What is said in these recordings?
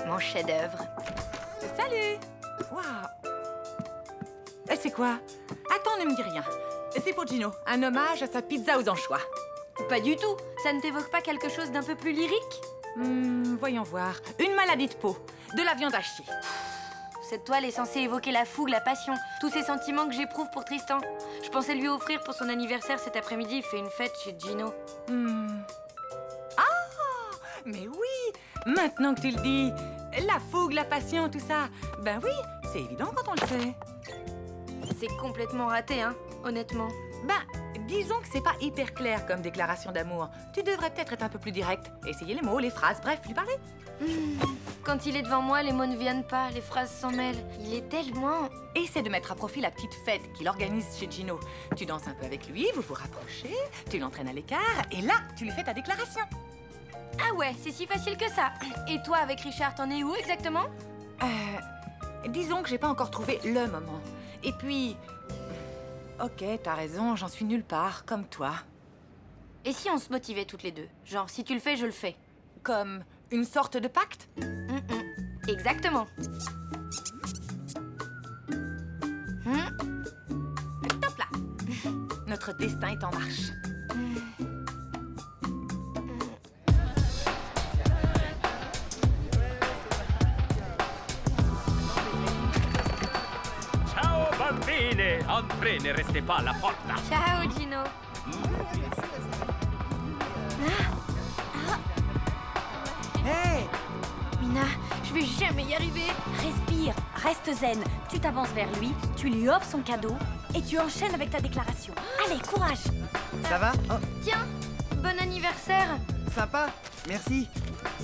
Mon chef-d'œuvre. Salut! Waouh! C'est quoi? Attends, ne me dis rien. C'est pour Gino, un hommage à sa pizza aux anchois. Pas du tout. Ça ne t'évoque pas quelque chose d'un peu plus lyrique? Voyons voir. Une maladie de peau, de la viande hachée. Cette toile est censée évoquer la fougue, la passion, tous ces sentiments que j'éprouve pour Tristan. Je pensais lui offrir pour son anniversaire cet après-midi. Il fait une fête chez Gino. Ah! Mais oui! Maintenant que tu le dis, la fougue, la passion, tout ça. Ben oui, c'est évident quand on le sait. C'est complètement raté, hein, honnêtement. Ben, disons que c'est pas hyper clair comme déclaration d'amour. Tu devrais peut-être être un peu plus direct. Essayer les mots, les phrases, bref, lui parler. Quand il est devant moi, les mots ne viennent pas, les phrases s'en mêlent. Il est tellement... Essaie de mettre à profit la petite fête qu'il organise chez Gino. Tu danses un peu avec lui, vous vous rapprochez, tu l'entraînes à l'écart, et là, tu lui fais ta déclaration. Ah ouais, c'est si facile que ça. Et toi, avec Richard, t'en es où exactement? Disons que j'ai pas encore trouvé le moment. Et puis... Ok, t'as raison, j'en suis nulle part, comme toi. Et si on se motivait toutes les deux? Genre, si tu le fais, je le fais. Comme une sorte de pacte? Exactement. Top là. Notre destin est en marche. Ciao bambine! Entrez, ne restez pas à la porta. Ciao, Gino. Hey! Mina, je vais jamais y arriver. Respire, reste zen. Tu t'avances vers lui, tu lui offres son cadeau et tu enchaînes avec ta déclaration. Allez, courage! Ça va? Oh, Tiens, bon anniversaire. sympa. Merci.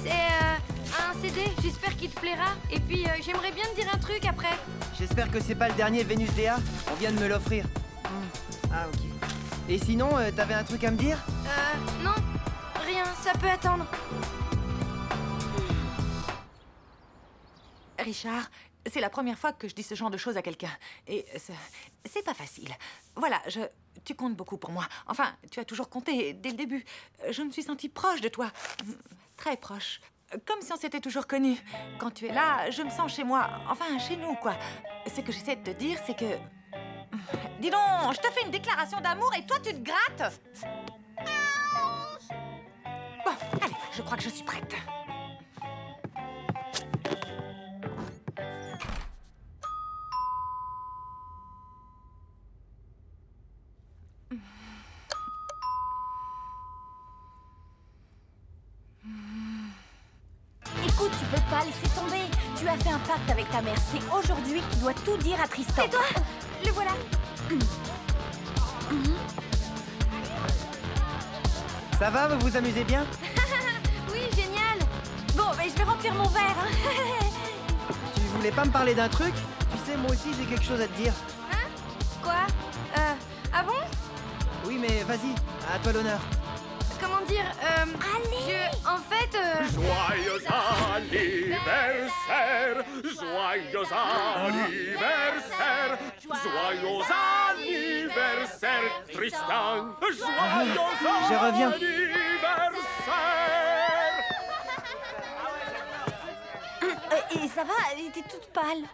C'est un CD, j'espère qu'il te plaira. Et puis, j'aimerais bien te dire un truc après. J'espère que c'est pas le dernier Vénus Dea. On vient de me l'offrir. Ah, ok. Et sinon, t'avais un truc à me dire? Non, rien, ça peut attendre. Richard, c'est la première fois que je dis ce genre de choses à quelqu'un. Et c'est pas facile. Voilà, tu comptes beaucoup pour moi. Enfin, tu as toujours compté dès le début. Je me suis sentie proche de toi. Très proche. Comme si on s'était toujours connus. Quand tu es là, je me sens chez moi. Enfin, chez nous, quoi. Ce que j'essaie de te dire, c'est que... Dis donc, je te fais une déclaration d'amour et toi, tu te grattes. Bon, allez, je crois que je suis prête. Écoute, tu peux pas laisser tomber. Tu as fait un pacte avec ta mère. C'est aujourd'hui que tu dois tout dire à Tristan. Et toi, le voilà. Ça va, vous vous amusez bien? Oui, génial. Bon, mais je vais remplir mon verre. Hein. Tu voulais pas me parler d'un truc? Tu sais, moi aussi, j'ai quelque chose à te dire. Hein? Quoi? Ah bon? Oui, mais vas-y, à toi l'honneur. Comment dire? En fait, Joyeux anniversaire! Joyeux anniversaire! Joyeux anniversaire, Tristan! Joyeux Je reviens. anniversaire! Et ça va? T'es toute pâle.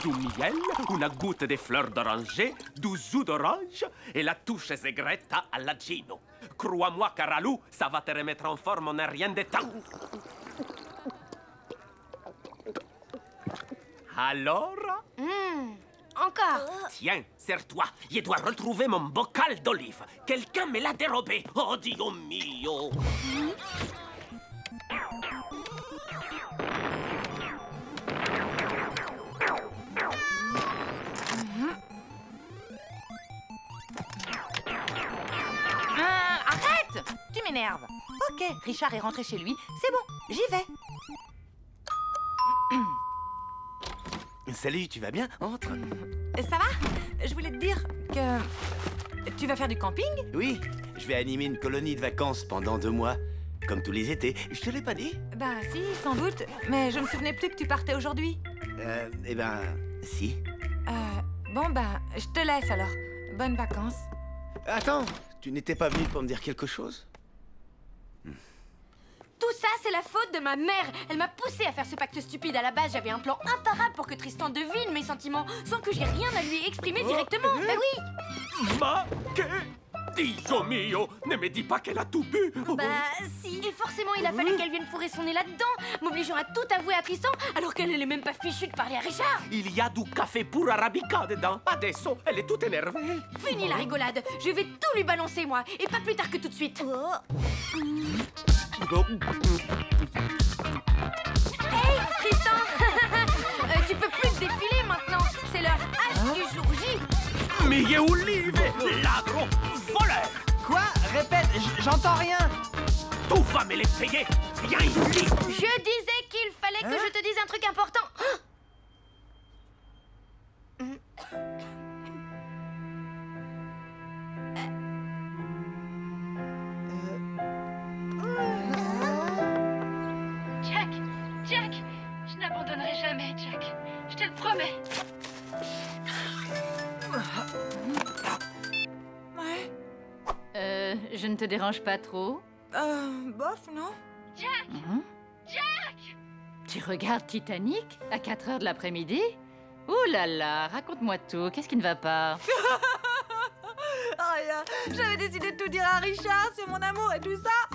Du miel, una goutte de fleurs d'oranger, du jus d'orange et la touche segreta alla Gino. Crois-moi, Caralou, ça va te remettre en forme en un rien de temps. Alors? encore. Tiens, serre-toi. Je dois retrouver mon bocal d'olive. Quelqu'un me l'a dérobé. Oh, Dio mio. Arrête! Tu m'énerves. Ok, Richard est rentré chez lui. C'est bon, j'y vais. Salut, tu vas bien? Entre. Ça va? Je voulais te dire que... Tu vas faire du camping? Oui, je vais animer une colonie de vacances pendant 2 mois. Comme tous les étés. Je te l'ai pas dit? Bah si, sans doute. Mais je me souvenais plus que tu partais aujourd'hui. Eh ben, si. Bon, bah, je te laisse alors. Bonnes vacances. Attends, tu n'étais pas venu pour me dire quelque chose? Tout ça, c'est la faute de ma mère. Elle m'a poussée à faire ce pacte stupide. À la base, j'avais un plan imparable pour que Tristan devine mes sentiments sans que j'ai rien à lui exprimer directement. Mais oui. Ma que Dio mio, ne me dis pas qu'elle a tout bu. Bah si. Et forcément, il a fallu qu'elle vienne fourrer son nez là-dedans, m'obligeant à tout avouer à Tristan, alors qu'elle n'est même pas fichue de parler à Richard. Il y a du café pour arabica dedans. Adesso, elle est toute énervée. Fini la rigolade. Je vais tout lui balancer, moi. Et pas plus tard que tout de suite. Hey, Tristan. Tu peux plus te défiler maintenant. C'est l'heure H du jour J. Mille olive, ladro, voleur. Quoi? Répète, j'entends rien. Tu vas me les payer. Viens ici. Je disais qu'il fallait que je te dise un truc important. Jack, je n'abandonnerai jamais, Jack. Je te le promets. Ouais. Je ne te dérange pas trop? Bof, non? Jack! Jack! Tu regardes Titanic à 4 heures de l'après-midi? Ouh là là, raconte-moi tout. Qu'est-ce qui ne va pas? Rien. J'avais décidé de tout dire à Richard sur mon amour et tout ça.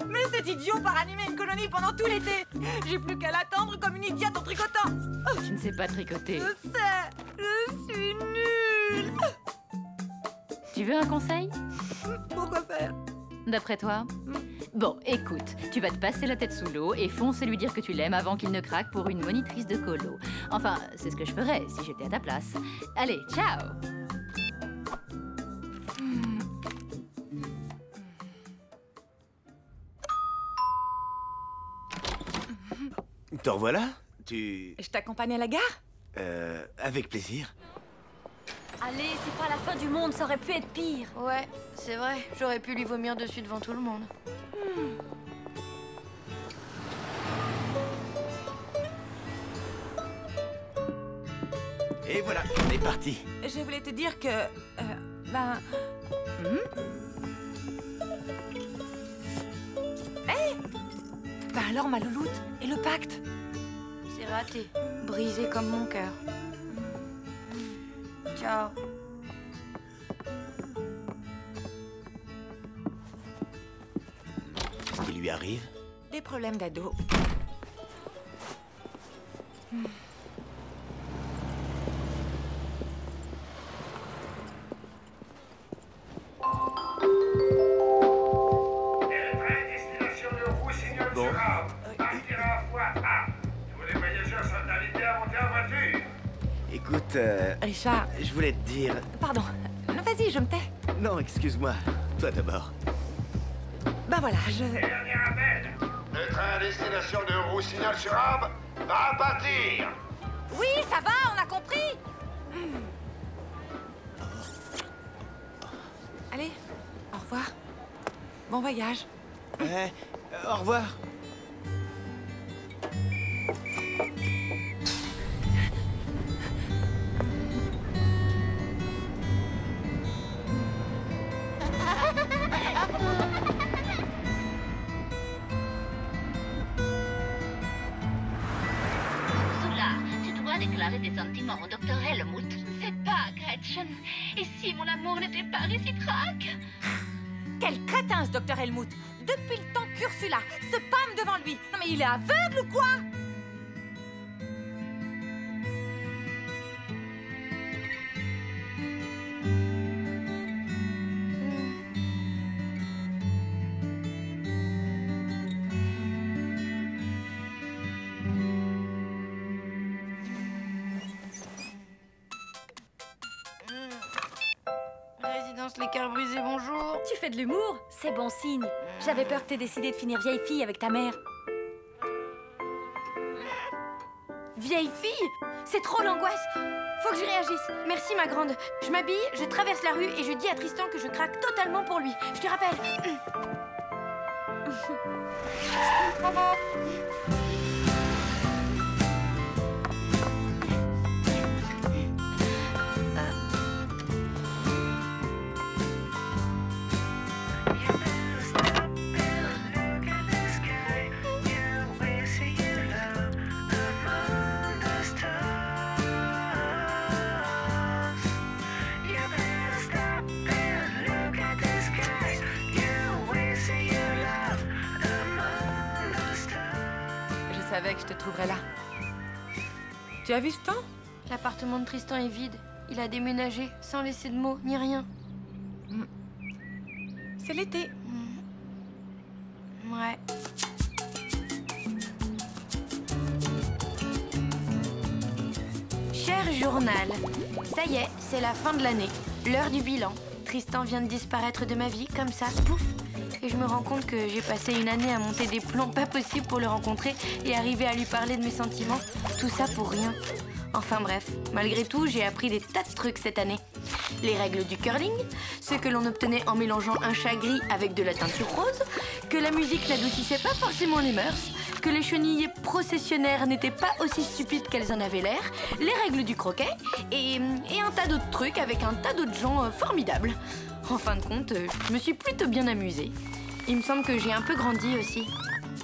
Mais cet idiot part animer une colonie pendant tout l'été. J'ai plus qu'à l'attendre comme une idiote en tricotant. Tu ne sais pas tricoter. Je sais, je suis nulle. Tu veux un conseil? Pourquoi faire? D'après toi? Bon, écoute, tu vas te passer la tête sous l'eau et foncer lui dire que tu l'aimes avant qu'il ne craque pour une monitrice de colo. Enfin, c'est ce que je ferais si j'étais à ta place. Allez, ciao! T'en voilà? Tu... Je t'accompagne à la gare? Avec plaisir. Allez, c'est pas la fin du monde, ça aurait pu être pire. Ouais, c'est vrai. J'aurais pu lui vomir dessus devant tout le monde. Et voilà, on est parti. Je voulais te dire que... Hey! Bah alors, ma louloute, et le pacte? C'est raté. Brisé comme mon cœur. Ciao. Ce qui lui arrive? Des problèmes d'ado. Destination de Roussignol-sur-Arve. Partira à voie A. Tous les voyageurs sont invités à monter en voiture. Écoute, Richard, je voulais te dire... pardon. Vas-y, je me tais. Non, excuse-moi. Toi d'abord. Ben voilà, Dernier appel. Le train à destination de Roussignol-sur-Arve va partir. Oui, ça va, on a compris. Allez, au revoir. Bon voyage. Au revoir. Ursula, tu dois déclarer tes sentiments au docteur Helmut. Je ne sais pas, Gretchen. Et si mon amour n'était pas réciproque? Quel crétin, ce docteur Helmut. Depuis le temps qu'Ursula se pâme devant lui. Non mais il est aveugle ou quoi? Résidence Les Cœurs Brisés, bonjour. Tu fais de l'humour? C'est bon signe. J'avais peur que t'aies décidé de finir vieille fille avec ta mère. Vieille fille? C'est trop l'angoisse. Faut que j'y réagisse. Merci, ma grande. Je m'habille, je traverse la rue et je dis à Tristan que je craque totalement pour lui. Je te rappelle. savais que je te trouverais là. Tu as vu Stan? L'appartement de Tristan est vide. Il a déménagé, sans laisser de mots, ni rien. C'est l'été. Ouais. Cher journal, ça y est, c'est la fin de l'année. L'heure du bilan. Tristan vient de disparaître de ma vie, comme ça, pouf. Et je me rends compte que j'ai passé une année à monter des plans pas possibles pour le rencontrer et arriver à lui parler de mes sentiments. Tout ça pour rien. Enfin bref, malgré tout, j'ai appris des tas de trucs cette année. Les règles du curling, ce que l'on obtenait en mélangeant un chat gris avec de la teinture rose, que la musique n'adoucissait pas forcément les mœurs, que les chenilles processionnaires n'étaient pas aussi stupides qu'elles en avaient l'air, les règles du croquet et un tas d'autres trucs avec un tas d'autres gens formidables. En fin de compte, je me suis plutôt bien amusée. Il me semble que j'ai un peu grandi aussi.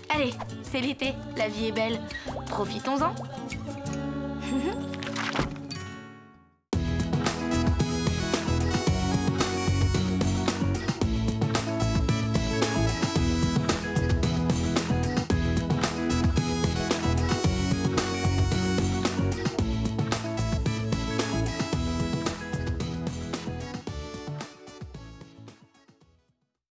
Allez, c'est l'été, la vie est belle. Profitons-en.